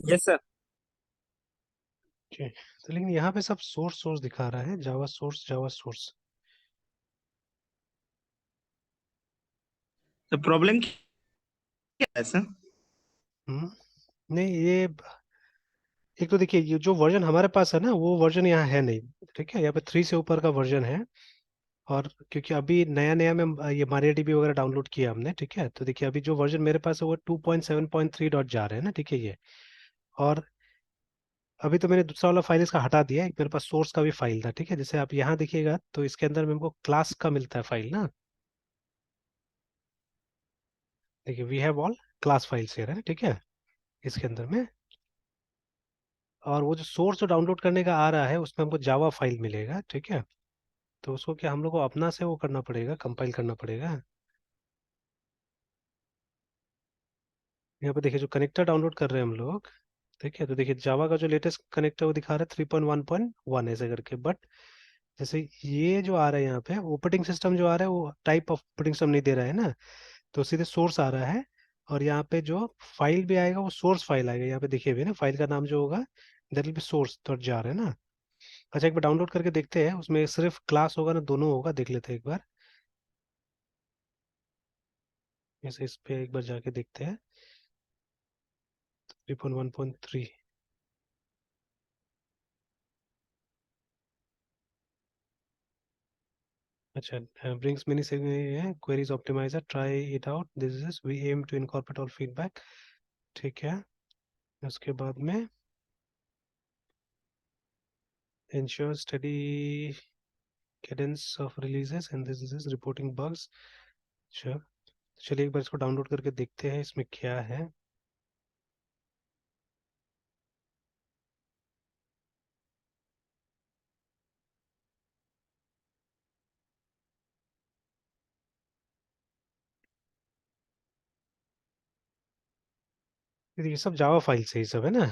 Yes sir. जी। तो लेकिन यहाँ पे सब सोर्स सोर्स दिखा रहा है, जावा सोर्स जावा सोर्स। तो प्रॉब्लम क्या है सर? हम्म। नहीं ये, एक तो देखिए ये जो वर्जन हमारे पास है ना वो वर्जन यहाँ है नहीं। ठीक है, यहाँ पे 3 से ऊपर का वर्जन है। और क्योंकि अभी नया नया में ये मारियाडीबी वगैरह डाउनलोड किया हमने, ठीक है, तो देखिए अभी जो वर्जन मेरे पास है वो 2.7.3 डॉट जा रहे हैं ना, ठीक है ये। और अभी तो मैंने दूसरा वाला फाइल इसका हटा दिया है, एक मेरे पास सोर्स का भी फाइल था, ठीक है। जैसे आप यहाँ देखिएगा तो इसके अंदर में हमको क्लास का मिलता है फाइल ना। देखिए we have all class files here है, ठीक है, इसके अंदर में। और वो जो सोर्स जो डाउनलोड करने का आ रहा है उसमें हमको जावा फाइल मिलेगा, ठीक है। तो उसको क्या हम लोग को अपना से वो करना पड़ेगा, कंपाइल करना पड़ेगा। यहाँ पे देखिए जो कनेक्टर डाउनलोड कर रहे हैं हम लोग, ठीक है, तो देखिए जावा का जो लेटेस्ट कनेक्टर वो दिखा रहा है 3.1.1 ऐसे करके। बट जैसे ये जो आ रहा है यहाँ पे ऑपरेटिंग सिस्टम जो आ रहा है वो टाइप ऑफ ऑपरेटिंग सिस्टम नहीं दे रहा है ना, तो सीधे सोर्स आ रहा है। और यहाँ पे जो फाइल भी आएगा वो सोर्स फाइल आएगा, यहाँ पे देखिए भी ना फाइल का नाम जो होगा that will be source dot jar है ना। अच्छा एक बार डाउनलोड करके देखते हैं, उसमें सिर्फ क्लास होगा ना दोनों होगा, देख लेते हैं एक बार। जैसे इस पे एक बार जाके देखते हैं। 3.1.3। अच्छा, brings many queries optimizer, try it out, this is we aim to incorporate all feedback। ठीक है, उसके बाद में ensure steady cadence of releases and this is reporting bugs। अच्छा, चलिए एक बार इसको डाउनलोड करके देखते हैं इसमें क्या है। ये सब जावा फाइल से ही सब है ना।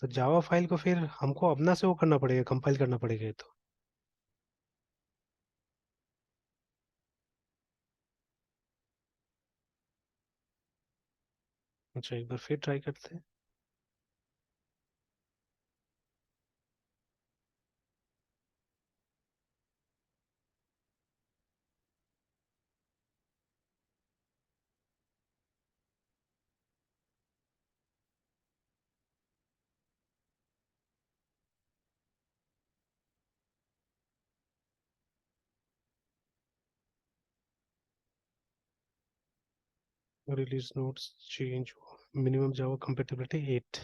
तो जावा फाइल को फिर हमको अपना से वो करना पड़ेगा, कंपाइल करना पड़ेगा ये तो। अच्छा एक बार फिर ट्राई करते हैं। रिलीज नोट्स चेंज, मिनिमम जावा कंपेटिबिलिटी 8।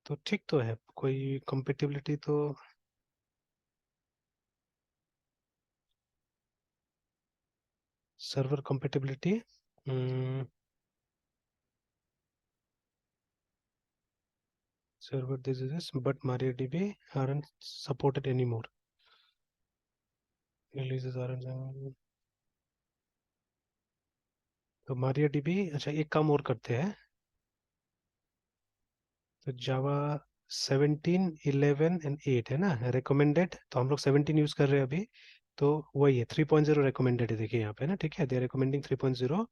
तो ठीक तो है, कोई कंपेटिबिलिटी तो। Server compatibility, server this is but MariaDB aren't supported anymore, releases aren't। तो MariaDB, अच्छा एक काम और करते हैं। तो जावा 17 11 एंड 8 है ना रिकमेंडेड, तो हम लोग 17 यूज कर रहे हैं अभी। तो वही है 3.0 रिकमेंडेड है, देखिए यहाँ पे ना, ठीक है, दे आर रिकमेंडिंग 3.0,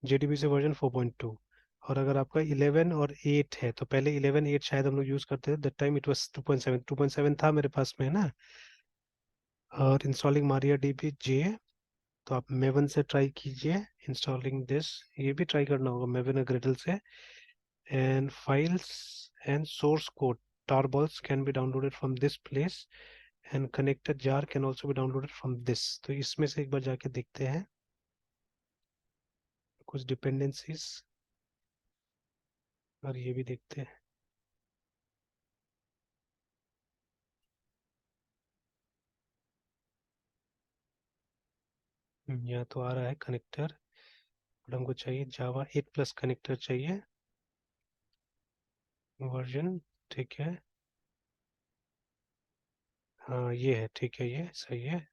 जेडीबी से वर्जन 4.2। और अगर आपका 11 और 8 है तो पहले 11 8 शायद हम लोग यूज करते थे, दैट टाइम इट वाज 2.7 था मेरे पास में है ना। और इंस्टॉलिंग मारिया डीबी जे, तो आप मेवन से ट्राई कीजिए इंस्टॉलिंग दिस। ये भी ट्राई करना होगा मेवन ग्रेडल से। And files and source code tarballs can be downloaded from this place and connected jar can also be downloaded from this। तो इसमें से एक बार जाके देखते हैं कुछ डिपेंडेंसीज, और ये भी देखते हैं। यहाँ तो आ रहा है कनेक्टर, बट हमको चाहिए जावा 8 प्लस कनेक्टर चाहिए, वर्जन, ठीक है। हाँ ये है, ठीक है, ये सही है।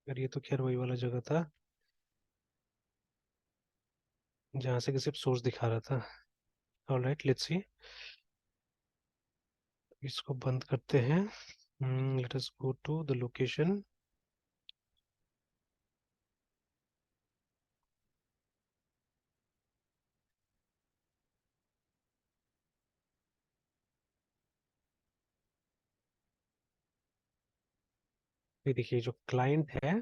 और ये तो खैर वही वाला जगह था जहाँ से कि सिर्फ सोर्स दिखा रहा था। Alright let's see. इसको बंद करते हैं। Let us go to the location. ये देखिए जो क्लाइंट है,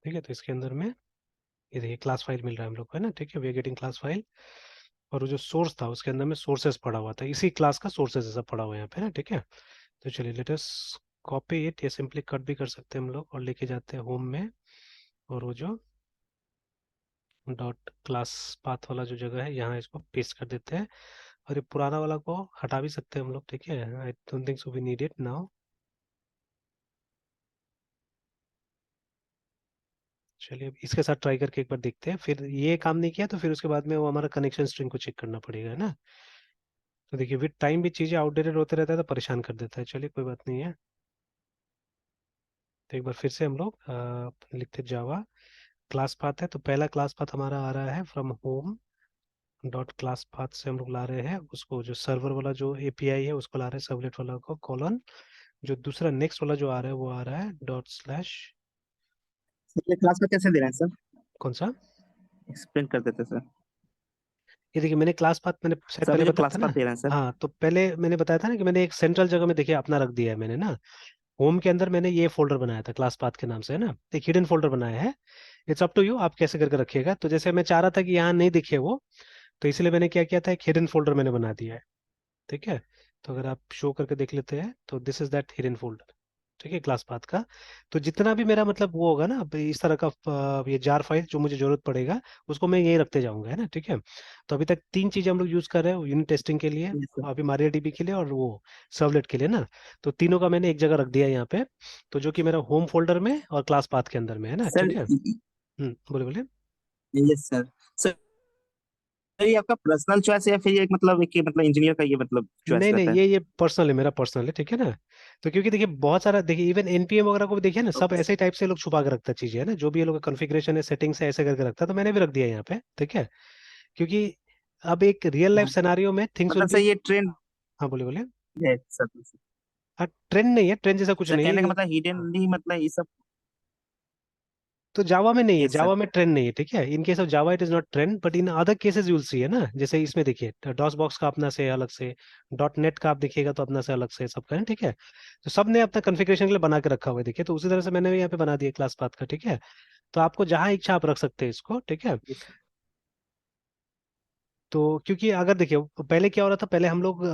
ठीक है, तो इसके अंदर में ये देखिए क्लास फाइल मिल रहा है हम लोग को, है ना, ठीक है, we are getting class file. और वो जो सोर्स था उसके अंदर में सोर्सेस पड़ा हुआ था, इसी क्लास का सोर्सेस सब पड़ा हुआ है यहाँ पे ना, ठीक है। तो चलिए लेट अस कॉपी इट, या सिंपली कट भी कर सकते हैं हम लोग और लेके जाते हैं होम में। और वो जो डॉट क्लास पाथ वाला जो जगह है यहाँ इसको पेस्ट कर देते हैं। और ये पुराना वाला को हटा भी सकते हैं हम लोग, ठीक है, I don't think so we need it now. चलिए अब इसके साथ ट्राई करके एक बार देखते हैं, फिर ये काम नहीं किया तो फिर उसके बाद में वो हमारा कनेक्शन स्ट्रिंग को चेक करना पड़ेगा, है ना। तो देखिए विद टाइम भी चीज़ें आउटडेटेड होते रहता है तो परेशान कर देता है, चलिए कोई बात नहीं है। तो एक बार फिर से हम लोग लिखते जावा क्लास पाथ है, तो पहला क्लास पाथ हमारा आ रहा है from home dot class path से हम लोग ला रहे हैं उसको, जो सर्वर वाला जो एपीआई है उसको ला रहे हैं, सर्वलेट वाला को कॉलन। जो दूसरा नेक्स्ट वाला जो आ रहा है वो आ रहा है डॉट स्लैश। ये क्लास में कैसे दे रहे हैं सर? कौन सा? एक्सप्लेन कर देते सर। ये देखिए मैंने क्लास पाथ मैंने शायद सर पहले अभी जो बताया क्लास था पाथ ना। दे रहे हैं सर। हाँ तो पहले मैंने बताया था ना कि मैंने एक सेंट्रल जगह में देखिए अपना रख दिया है मैंने ना। होम के अंदर मैंने ये फोल्डर बनाया था क्लास पाथ के नाम से, है ना, एक हिडन फोल्डर बनाया है। इट्स अप टू यू आप कैसे करके रखिएगा। तो जैसे मैं चाह रहा था कि यहाँ नहीं दिखे वो, तो इसलिए मैंने क्या किया था, एक हिडन फोल्डर मैंने बना दिया है, ठीक है। तो अगर आप शो करके देख लेते हैं तो this is that hidden folder, ठीक है, क्लास पाथ का। तो जितना भी मेरा मतलब वो होगा ना अब इस तरह का ये जार फाइल जो मुझे जरूरत पड़ेगा उसको मैं यही रखते जाऊंगा, है ना, ठीक है। तो अभी तक तीन चीजें हम लोग यूज कर रहे हैं, यूनिट टेस्टिंग के लिए, यस सर। अभी मारियाडीबी के लिए और वो सर्वलेट के लिए ना। तो तीनों का मैंने एक जगह रख दिया है यहाँ पे। तो जो कि मेरा होम फोल्डर में और क्लास पाथ के अंदर में है ना, सर ठीक है। बोले बोले। Yes sir. सर ये आपका पर्सनल चॉइस है या फिर ये एक मतलब एक मतलब इंजीनियर का ये मतलब चॉइस नहीं नहीं, रहता है? ये पर्सनल है, मेरा पर्सनल है, ठीक है ना। तो क्योंकि देखिए बहुत सारा देखिए इवन एनपीएम वगैरह को भी देखिए ना, सब ओके ऐसे सर। ही टाइप से लोग छुपा के रखता है चीजें, है ना, जो भी ये लोग का कॉन्फ़िगरेशन है सेटिंग्स है ऐसे करके रखता है, तो मैंने भी रख दिया है यहाँ पे, ठीक है। क्योंकि अब एक रियल लाइफ हाँ, सिनेरियो में थिंग्स विल मतलब सर बी। ये ट्रेंड हाँ बोले बोले। है सर। हाँ ट्रेंड नहीं है, ट्रेंड जैसा कुछ सर नहीं है कहने का ये। मतलब हिडन हाँ, नहीं मतलब ये सब। तो जावा में नहीं है, यस सर। जावा में ट्रेंड नहीं है, ठीक है। In case of Java it is not trend, but in other cases you'll see, है ना, जैसे इसमें देखिए डॉस बॉक्स का अपना से अलग से, डॉट नेट का आप देखिएगा तो अपना से अलग से सबका है, ठीक है। तो सब ने अपना कॉन्फ़िगरेशन के लिए बना के रखा हुआ है, देखिए, तो उसी तरह से मैंने भी यहाँ पे बना दिया क्लास पाथ का, ठीक है। तो आपको जहां इच्छा आप रख सकते हैं इसको, ठीक है। Yes sir. तो क्योंकि अगर देखिए पहले क्या हो रहा था, पहले हम लोग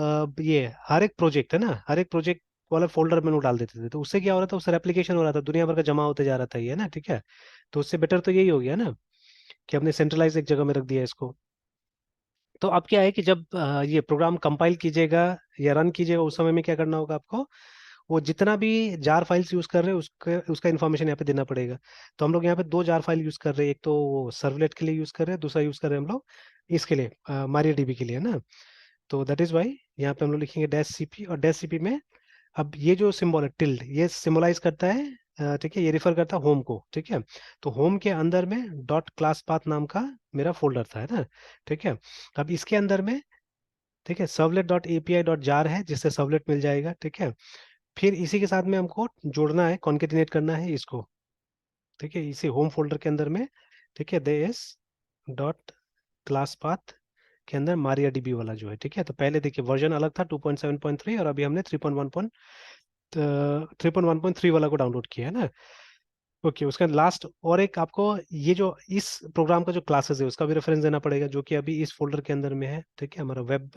ये हर एक प्रोजेक्ट है ना, हर एक प्रोजेक्ट वाला फोल्डर में लोग डाल देते थे, तो उससे क्या हो रहा था, उससे रेप्लिकेशन हो रहा था, दुनिया भर का जमा होते जा रहा था ये, ना, ठीक है। तो उससे बेटर तो यही हो गया ना कि हमने सेंट्रलाइज एक जगह में रख दिया इसको। तो अब क्या है कि जब ये प्रोग्राम कंपाइल कीजिएगा या रन कीजिएगा उस समय में क्या करना होगा आपको, वो जितना भी जार फाइल्स यूज कर रहे हैं उसका इन्फॉर्मेशन यहाँ पे देना पड़ेगा। तो हम लोग यहाँ पे दो जार फाइल यूज कर रहे हैं, एक तो वो सर्वलेट के लिए यूज कर रहे हैं, दूसरा यूज कर रहे हैं हम लोग इसके लिए मारिया डीबी के लिए ना। तो दैट इज वाई यहाँ पे हम लोग लिखेंगे डैश सीपी, और डैश सीपी में अब ये जो सिंबल है टिल्ड ये सिंबलाइज करता है, ठीक है, ये रिफर करता है होम को, ठीक है। तो होम के अंदर में डॉट क्लास पाथ नाम का मेरा फोल्डर था, है ना, ठीक है। अब इसके अंदर में, ठीक है, servlet dot API dot jar है जिससे सर्वलेट मिल जाएगा, ठीक है। फिर इसी के साथ में हमको जोड़ना है, कॉन्केटिनेट करना है इसको, ठीक है, इसी होम फोल्डर के अंदर में, ठीक है, दे एस डॉट क्लास पाथ के अंदर मारिया डीबी वाला जो है, ठीक है। तो पहले देखिए वर्जन अलग था 2.7.3 और अभी हमने 3.1.3 वाला को डाउनलोड किया है ना। ओके, उसका लास्ट और एक आपको ये जो इस प्रोग्राम का जो क्लासेस है उसका भी रेफरेंस देना पड़ेगा, जो कि अभी इस फोल्डर के अंदर में है, ठीक है, हमारा वेब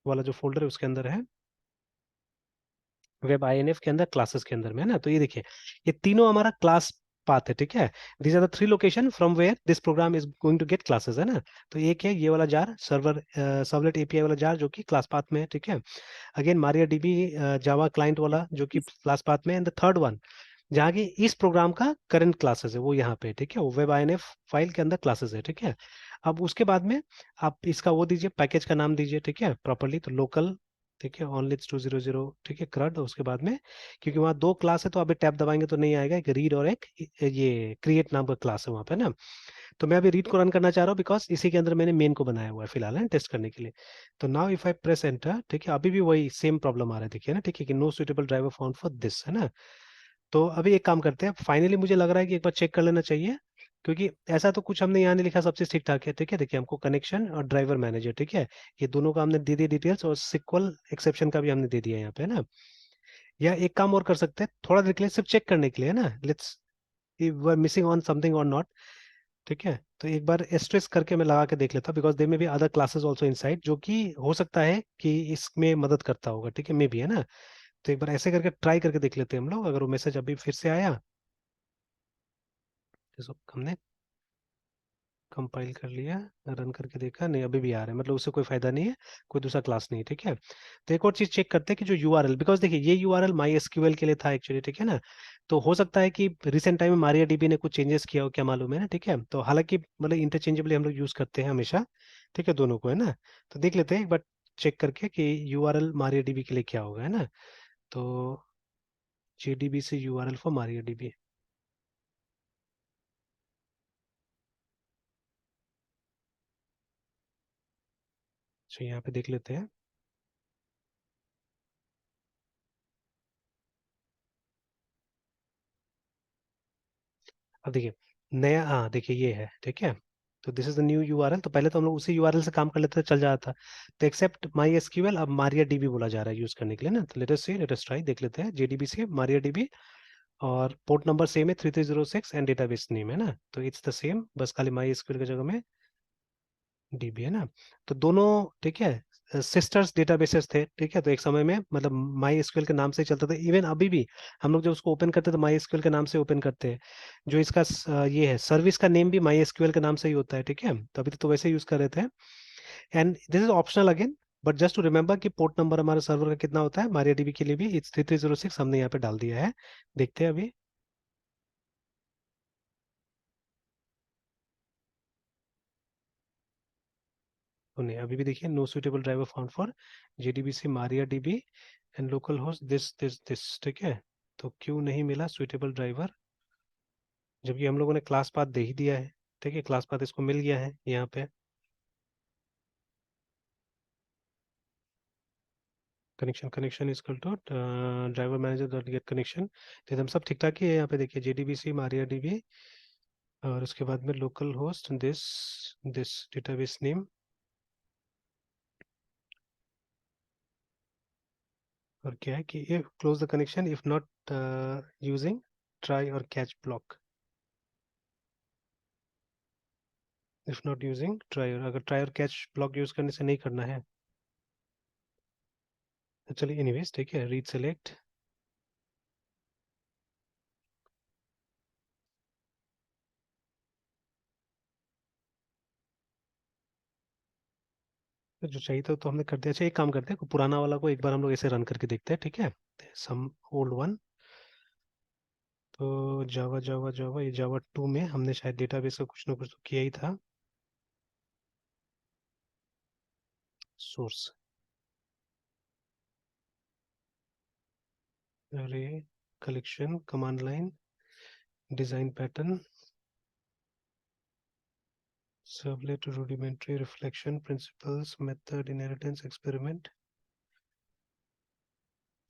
वाला जो फोल्डर है उसके अंदर है, वेब आईएनएफ के अंदर क्लासेस के अंदर में, है ना। तो ये देखिए ये तीनों हमारा क्लास पाथ है, ठीक है। These are the three location from where this program is going to get classes, है ना। तो एक है ये वाला जार सर्वलेट एपीआई वाला जार जो कि क्लास पाथ में है, ठीक है। Again MariaDB Java client वाला जो कि क्लास पाथ में, एंड द थर्ड वन जहाँ की इस प्रोग्राम का करंट क्लासेस है वो यहाँ पे, ठीक है, वो वेब आईएनएफ फाइल के अंदर क्लासेस है, ठीक है। अब उसके बाद में आप इसका वो दीजिए, पैकेज का नाम दीजिए, ठीक है, प्रॉपरली, तो लोकल ठीक है, onlets 200, ठीक है, CRUD उसके बाद में, क्योंकि वहाँ दो क्लास है तो अभी टैब दबाएंगे तो नहीं आएगा, एक रीड और एक ये क्रिएट नाम का क्लास है वहाँ पे ना। तो मैं अभी रीड को रन करना चाह रहा हूँ बिकॉज इसी के अंदर मैंने मेन को बनाया हुआ है फिलहाल है टेस्ट करने के लिए। तो now if I press enter, ठीक है, अभी भी वही सेम प्रॉब्लम आ रहा है, देखिए ना, ठीक है, कि no suitable driver found for this, है ना। तो अभी एक काम करते हैं, फाइनली मुझे लग रहा है कि एक बार चेक कर लेना चाहिए, क्योंकि ऐसा तो कुछ हमने यहाँ नहीं लिखा, सब चीज ठीक ठाक है, ठीक है। देखिए हमको कनेक्शन और ड्राइवर मैनेजर, ठीक है, ये दोनों का हमने दे दिया डिटेल्स, और सिक्वल एक्सेप्शन का भी हमने दे दिया यहाँ पे, है ना। या एक काम और कर सकते हैं थोड़ा देर के लिए, सिर्फ चेक करने के लिए, है ना, let's we are missing on something और नॉट, ठीक है। तो एक बार एस्ट्रेस करके मैं लगा के देख लेता हूँ, बिकॉज दे में भी अदर क्लासेस ऑल्सो इनसाइड, जो कि हो सकता है कि इसमें मदद करता होगा, ठीक है, मे भी, है ना। तो एक बार ऐसे करके ट्राई करके देख लेते हैं हम लोग, अगर वो मैसेज अभी फिर से आया, तो हमने कंपाइल कर लिया, रन करके देखा, नहीं अभी भी आ रहा है, मतलब उससे कोई फायदा नहीं है, कोई दूसरा क्लास नहीं है, ठीक है। तो एक और चीज चेक करते हैं कि जो यूआरएल, बिकॉज देखिए ये यूआरएल माई एसक्यूएल के लिए था एक्चुअली, ठीक है ना। तो हो सकता है कि रिसेंट टाइम में मारिया डीबी ने कुछ चेंजेस किया हो, क्या मालूम है ना, ठीक है। तो हालांकि मतलब इंटरचेंजेबली हम लोग यूज करते हैं हमेशा, ठीक है, दोनों को, है ना। तो देख लेते हैं एक बार चेक करके कि यूआरएल मारिया डीबी के लिए क्या होगा, है ना। तो जेडीबी से यूआरएल फॉर मारिया डीबी, तो यहाँ पे देख लेते हैं। अब देखिए नया, हाँ देखिए ये है, ठीक है। तो this is the new URL, तो पहले तो हम लोग उसी यूआरएल से काम कर लेते थे, चल जाता था। तो एक्सेप्ट माई एसक्यूएल अब मारिया डीबी बोला जा रहा है यूज करने के लिए ना। तो लेट अस सी, लेट अस ट्राई, देख लेते हैं जेडीबी से मारिया डीबी, और पोर्ट नंबर सेम है 3306, एंड डेटाबेस नेम है ना, तो इट्स द सेम, बस खाली माई एसक्यूएल की जगह में डीबी, है ना। तो दोनों, ठीक है, सिस्टर्स डेटाबेसेस थे, ठीक है। तो एक समय में मतलब माई एसक्यूएल के नाम से ही चलता था, इवन अभी भी हम लोग जब उसको ओपन करते हैं तो माई एसक्यूएल के नाम से ओपन करते हैं। जो इसका ये है सर्विस का नेम भी माई एसक्यूएल के नाम से ही होता है, ठीक है। तो अभी तो वैसे यूज कर रहे थे, and this is optional again, but just to remember कि पोर्ट नंबर हमारे सर्वर का कितना होता है, MariaDB के लिए भी इट्स 3306 हमने यहाँ पे डाल दिया है। देखते हैं अभी। तो नहीं, अभी भी देखिए no suitable driver found for JDBC MariaDB and local host this, ठीक है। तो क्यों नहीं मिला सुटेबल ड्राइवर, जबकि हम लोगों ने क्लास पाथ दे ही दिया है, ठीक है, क्लास पाथ इसको मिल गया है यहाँ पे। Connection connection is equal to driver manager dot get connection, तो एकदम सब ठीक ठाक ही है यहाँ पे, देखिए JDBC MariaDB, और उसके बाद में local host this this database name, और क्या है कि if close the connection if not using try और catch block, if not using try, और अगर ट्राई और कैच ब्लॉक यूज करने से नहीं करना है, तो चलिए एनीवेज, ठीक है, रीड सेलेक्ट, तो जो चाहिए था तो हमने कर दिया। अच्छा एक काम करते हैं, पुराना वाला को एक बार हम लोग ऐसे रन करके देखते हैं, ठीक है, सम ओल्ड वन। तो जावा जावा जावा, ये जावा 2 में हमने शायद डेटाबेस का कुछ ना कुछ तो किया ही था। सोर्स, अरे, collection, command line, design pattern, servlet, rudimentary, reflection, principles, method, inheritance, experiment,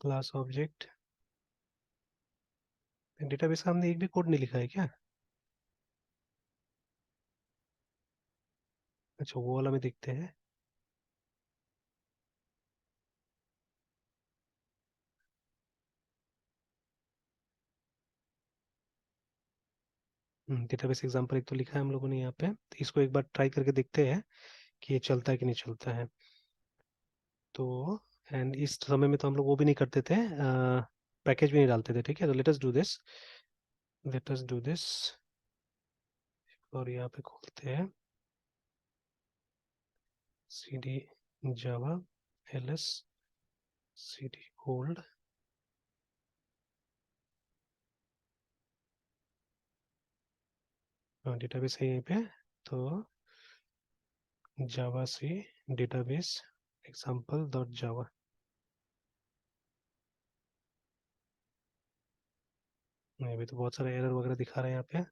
class object, database का हमने एक भी कोड नहीं लिखा है क्या? अच्छा वो वाला में देखते हैं। डेटाबेस एग्जाम्पल एक तो लिखा है हम लोगों ने यहाँ पे, तो इसको एक बार ट्राई करके देखते हैं कि ये चलता है कि नहीं चलता है। तो एंड इस समय में तो हम लोग वो भी नहीं करते थे, पैकेज भी नहीं डालते थे, ठीक है। तो let us do this, let us do this, और यहाँ पे खोलते हैं cd java ls cd old, database है यहीं पे। तो जावा से डेटाबेस एग्जाम्पल डॉट जावा, नहीं, अभी तो बहुत सारे एरर वगैरह दिखा रहे हैं यहाँ पे।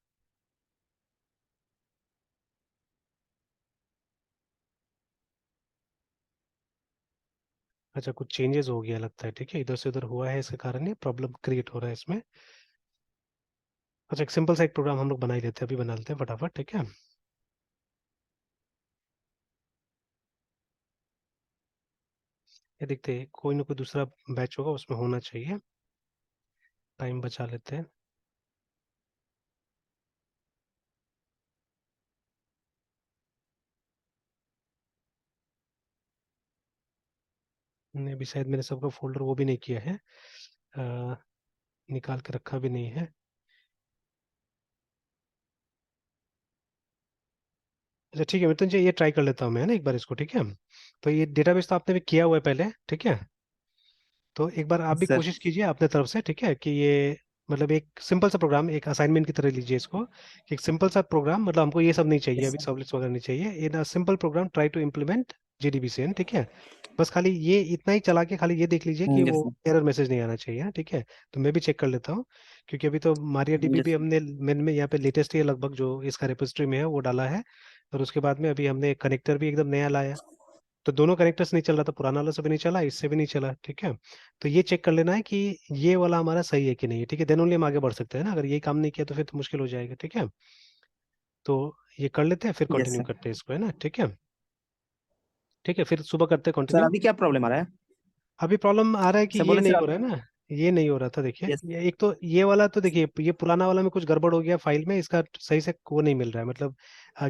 अच्छा, कुछ चेंजेस हो गया लगता है, ठीक है, इधर से उधर हुआ है, इसके कारण ये प्रॉब्लम क्रिएट हो रहा है इसमें। अच्छा, एक सिंपल सा एक प्रोग्राम हम लोग बना ही लेते हैं, अभी बना लेते हैं फटाफट, ठीक है। ये देखते हैं, कोई ना कोई दूसरा बैच होगा उसमें होना चाहिए। टाइम बचा लेते हैं। नहीं, अभी शायद मैंने सबका फोल्डर वो भी नहीं किया है, अ, निकाल के रखा भी नहीं है। अच्छा ठीक है, मृत्युंजय ये ट्राई कर लेता हूँ मैं, है ना, एक बार इसको, ठीक है। तो ये डेटाबेस तो आपने भी किया हुआ है पहले, ठीक है। तो एक बार आप भी सर। कोशिश कीजिए अपने तरफ से, ठीक है, कि ये मतलब एक सिंपल सा प्रोग्राम, एक असाइनमेंट की तरह लीजिए इसको, कि एक सिंपल सा प्रोग्राम, मतलब हमको ये सब नहीं चाहिए यस अभी, सर। सर्वलेट्स वगैरह नहीं चाहिए, in a simple program try to implement JDBC, ठीक है। बस खाली ये इतना ही चला के खाली ये देख लीजिए कि यस वो सर। एरर मैसेज नहीं आना चाहिए, ठीक है। तो मैं भी चेक कर लेता हूँ, क्योंकि अभी तो मारिया डीबी यस भी सर। हमने मैंने में यहाँ पे लेटेस्ट ही है लगभग, जो इसका रेपोजिटरी में है वो डाला है। और उसके बाद में अभी हमने कनेक्टर भी एकदम नया लाया। तो दोनों कनेक्टर्स नहीं चल रहा था, पुराना वाला से भी नहीं चला, इससे भी नहीं चला, ठीक है। तो ये चेक कर लेना है कि ये वाला हमारा सही है कि नहीं है, ठीक है, देन ओनली हम आगे बढ़ सकते हैं ना, अगर ये काम नहीं किया तो फिर तो मुश्किल हो जाएगा, ठीक है। तो ये कर लेते हैं, फिर यस कंटिन्यू सर। करते हैं इसको, है ना, ठीक है। ठीक है, फिर सुबह करते हैं सर कंटिन्यू। अभी क्या प्रॉब्लम आ रहा है? अभी प्रॉब्लम आ रहा है कि सर ये बोले नहीं सर हो आप। रहा है ना, ये नहीं हो रहा था, देखिए, यस। ये एक तो ये वाला तो देखिए, ये पुराना वाला में कुछ गड़बड़ हो गया फाइल में, इसका सही से वो नहीं मिल रहा है, मतलब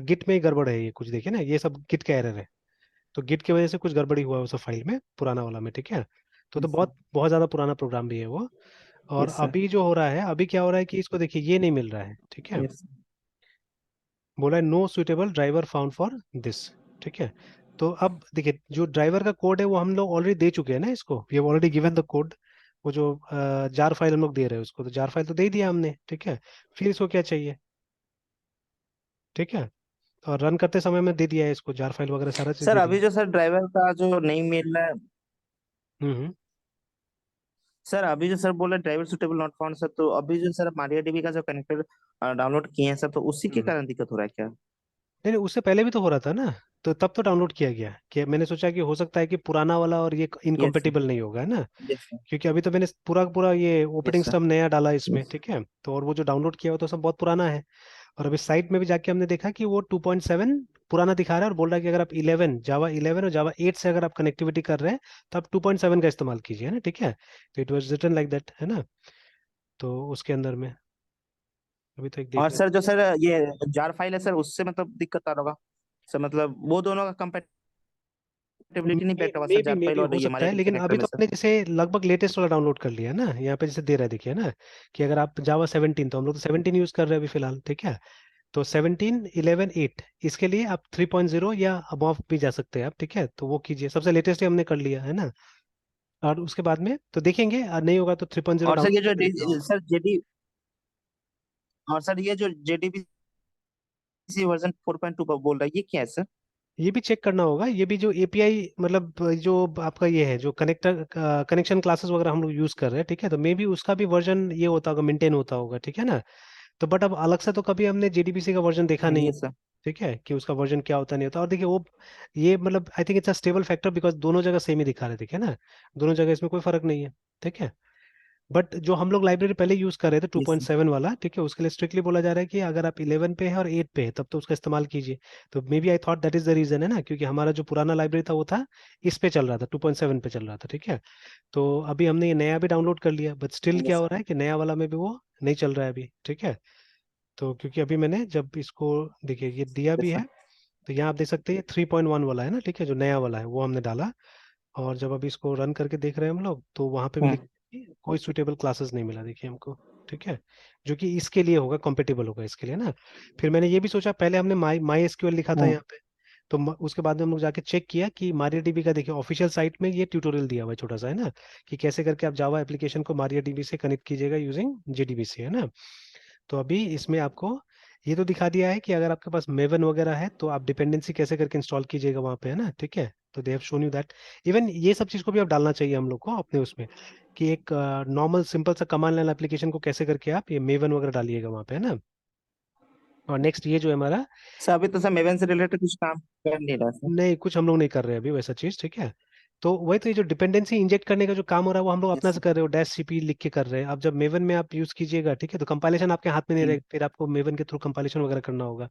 गिट में ही गड़बड़ है, ये कुछ देखिए ना, ये सब गिट का एरर है। तो गिट की वजह से कुछ गड़बड़ी हुआ है उस फाइल में, पुराना वाला में, ठीक है। तो यस सर। बहुत बहुत ज्यादा पुराना प्रोग्राम भी है वो। और यस सर। अभी जो हो रहा है, अभी क्या हो रहा है कि इसको देखिए, ये नहीं मिल रहा है, ठीक है। यस। बोला है no suitable driver found for this, ठीक है। तो अब देखिए, जो ड्राइवर का कोड है वो हम लोग ऑलरेडी दे चुके हैं ना इसको, we have already given the code. वो जो जार फाइल हम लोग दे रहे हैं उसको, तो जार फाइल तो दे ही दिया हमने, ठीक है। फिर इसको क्या चाहिए, ठीक है। और रन करते समय में दे दिया है इसको, जार फाइल वगैरह सारा चीज सर दे दिया अभी है। जो सर ड्राइवर का जो नहीं मिल रहा है। हम्म। सर अभी जो सर बोला driver suitable not found sir, तो अभी जो सर मारिया डीबी का जो कनेक्टर डाउनलोड किए हैं सर, तो उसी के हम्म। कारण दिक्कत हो रहा है क्या? नहीं नहीं, उससे पहले भी तो हो रहा था ना, तो तब तो डाउनलोड किया गया, कि मैंने सोचा कि हो सकता है कि पुराना वाला और ये यस सर। इनकम्पेटिबल नहीं होगा, है ना। Yes sir. क्योंकि अभी तो मैंने पूरा पूरा ये यस ऑपरेटिंग सर। सिस्टम नया डाला इसमें, ठीक है। तो और वो जो डाउनलोड किया हुआ तो सब बहुत पुराना है। और अभी साइट में भी जाके हमने देखा कि वो 2.7 पुराना दिखा रहा है, और बोल रहा है कि अगर आप 11 जावा 11 और जावा 8 से अगर आप कनेक्टिविटी कर रहे हैं, तो आप 2.7 का इस्तेमाल कीजिए ना, ठीक है। तो it was written like that, है ना। तो उसके अंदर में अभी तो एक और देख सर लेते जो सर ये जार फाइल है सर, उससे मतलब दिक्कत आ रहा होगा सर, मतलब वो दोनों का हैं। कंपेटिबिलिटी नहीं बैठ रहा मे सर, भी जार मे फाइल भी और हो ये सकता मारिया है, डीबी लेकिन कनेक्टर अभी में तो सर। हमने जैसे लगभग लेटेस्ट वाला डाउनलोड कर लिया है ना, यहाँ पे जैसे दे रहा है, देखिए ना, कि अगर आप जावा 17, तो हम लोग तो 17 यूज कर रहे हैं अभी फिलहाल, ठीक है। तो 17 11 8 इसके लिए आप 3.0 या अबव भी जा सकते हैं आप, ठीक है, तो वो कीजिए, सबसे लेटेस्ट ही हमने कर लिया है ना। और उसके बाद में तो देखेंगे, नहीं होगा तो 3.0 और सर ये डाउनलोड जो करके देखता हूँ। सर जेडी, और सर ये जो जेडीबीसी वर्जन 4.2 पर बोल रहा है, ये क्या है सर? ये भी चेक करना होगा, ये भी जो एपीआई, मतलब जो आपका ये है, जो कनेक्टर कनेक्शन क्लासेस वगैरह हम लोग यूज कर रहे हैं, ठीक है, तो मे भी उसका भी वर्जन ये होता होगा, मेंटेन होता होगा, ठीक है ना। तो बट अब अलग से तो कभी हमने JDBC का वर्जन देखा नहीं है, ये सर। ठीक है, कि उसका वर्जन क्या होता नहीं होता। और देखिए वो, ये मतलब I think it's a stable factor, because दोनों जगह सेम ही दिखा रहे थे, ठीक है ना, दोनों जगह इसमें कोई फर्क नहीं है, ठीक है। बट जो हम लोग लाइब्रेरी पहले यूज कर रहे थे ये सर। 2.7 वाला, ठीक है, उसके लिए स्ट्रिक्टली बोला जा रहा है कि अगर आप 11 पे है और 8 पे है तब तो उसका इस्तेमाल कीजिए। तो maybe I thought that is the reason, है ना, क्योंकि हमारा जो पुराना लाइब्रेरी था वो था, इस पे चल रहा था, 2.7 पे चल रहा था, ठीक है। तो अभी हमने ये नया भी डाउनलोड कर लिया, बट स्टिल ये क्या हो सर। रहा है कि नया वाला में भी वो नहीं चल रहा है अभी, ठीक है। तो क्योंकि अभी मैंने जब इसको, देखिए ये दिया ये भी सर। है, तो यहाँ आप देख सकते हैं 3.1 वाला है ना, ठीक है, जो नया वाला है वो हमने डाला। और जब अभी इसको रन करके देख रहे हैं हम लोग, तो वहां पे भी लिख हम्म। कोई सुटेबल क्लासेस नहीं मिला, देखिए हमको, ठीक है, जो कि इसके लिए होगा, कॉम्पेटिबल होगा इसके लिए ना। फिर मैंने ये भी सोचा, पहले हमने माई एसक्यूएल लिखा था हम्म। यहाँ पे, तो उसके बाद में हम लोग जाके चेक किया कि मारियाडीबी का, देखिए ऑफिशियल साइट में ये ट्यूटोरियल दिया हुआ है छोटा सा, है ना, कि कैसे करके आप जावा एप्लीकेशन को मारियाडीबी से कनेक्ट कीजिएगा यूजिंग JDBC, है ना। तो अभी इसमें आपको ये तो दिखा दिया है कि अगर आपके पास मेवन वगैरह है तो आप डिपेंडेंसी कैसे करके इंस्टॉल कीजिएगा वहां पे, है ना, ठीक है। तो they have shown you that. Even ये सब चीज को भी अब डालना चाहिए हम लोग को अपने उसमें, कि एक नॉर्मल सिंपल सा कमांड लाइन एप्लीकेशन को कैसे करके आप ये मेवन वगैरह डालिएगा वहां पे, है ना। और नेक्स्ट ये जो है हमारा, सर अभी तो सर मेवन से रिलेटेड कुछ काम कर नहीं रहा सर। नहीं कुछ हम लोग नहीं कर रहे अभी वैसा चीज, ठीक है। तो वही, तो ये जो डिपेंडेंसी इंजेक्ट करने का जो काम हो रहा है वो हम लोग अपना यस से सर। कर रहे हो, डैश सीपी लिख के कर रहे हैं। अब जब मेवन में आप यूज कीजिएगा, ठीक है, तो कंपाइलेशन आपके हाथ में नहीं रहेगा, फिर आपको मेवन के थ्रू कंपाइलेशन वगैरह करना होगा।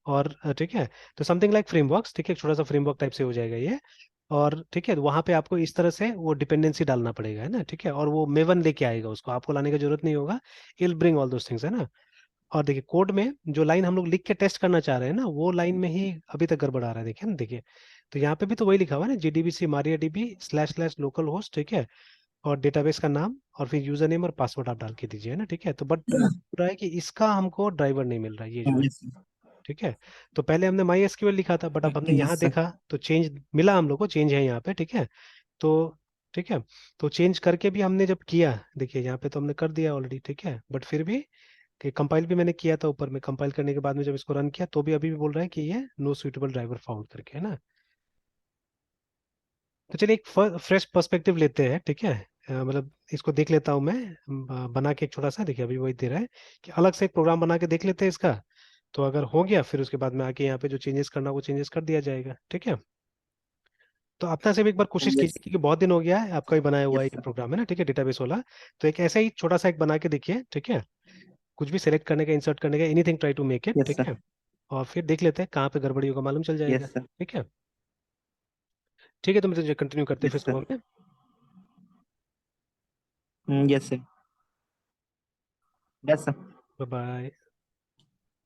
और ठीक है, तो समथिंग लाइक फ्रेमवर्क्स, ठीक है, छोटा सा फ्रेमवर्क टाइप से हो जाएगा ये। और ठीक है, वहां पे आपको इस तरह से वो डिपेंडेंसी डालना पड़ेगा, है ना, ठीक है, और वो मेवन लेके आएगा, उसको आपको लाने की जरूरत नहीं होगा। इल ब्रिंग ऑल दोस थिंग्स, है ना। और देखिए कोड में जो लाइन हम लोग लिख के टेस्ट करना चाह रहे हैं ना, वो लाइन में ही अभी तक गड़बड़ आ रहा है, देखिए ना, देखिए। तो यहाँ पे भी तो वही लिखा हुआ है ना, GDBC Maria dB / local host, ठीक है, और डेटाबेस का नाम और फिर यूजर नेम और पासवर्ड आप डाल के दीजिए, है ना, ठीक है। तो बट रहा है कि इसका हमको ड्राइवर नहीं मिल रहा है, ये जो है, यस सर। ठीक है। तो पहले हमने माई एसक्यूएल लिखा था, बट अब हमने यहाँ यस सर। देखा तो चेंज मिला, हम लोग को चेंज है यहाँ पे, ठीक है। तो ठीक है, तो चेंज करके भी हमने जब किया, देखिए यहाँ पे तो हमने कर दिया ऑलरेडी, ठीक है, बट फिर भी कि कंपाइल भी मैंने किया था ऊपर में, कंपाइल करने के बाद में जब इसको रन किया तो भी अभी भी बोल रहा है कि ये नो सुइटेबल ड्राइवर फाउंड करके, है ना। तो चलिए एक फ्रेश पर्सपेक्टिव लेते हैं, ठीक है। मतलब इसको देख लेता हूँ मैं, बना के एक छोटा सा, देखिए अभी वही दे रहा है कि अलग से एक प्रोग्राम बना के देख लेते हैं इसका। तो अगर हो गया फिर उसके बाद में आके यहाँ पे जो चेंजेस करना वो चेंजेस कर दिया जाएगा, ठीक है। तो अपना से भी एक बार कोशिश कीजिए, यस क्योंकि बहुत दिन हो गया है, आपका भी बनाया हुआ है यस ये सर। प्रोग्राम, है ना, ठीक है, डेटाबेस वाला। तो एक ऐसा ही छोटा सा एक बना के देखिए, ठीक है। कुछ भी सेलेक्ट करने का, इंसर्ट करने का, anything, try to make it, yes ठीक सर। है। और फिर देख लेते हैं कहाँ पे गड़बड़ी होगा, मालूम चल जाएगा, यस सर। ठीक है। ठीक है, तो मैं तुझे कंटिन्यू करते हैं फिर यस सुबह सर। में। Yes sir. Yes sir. Bye bye.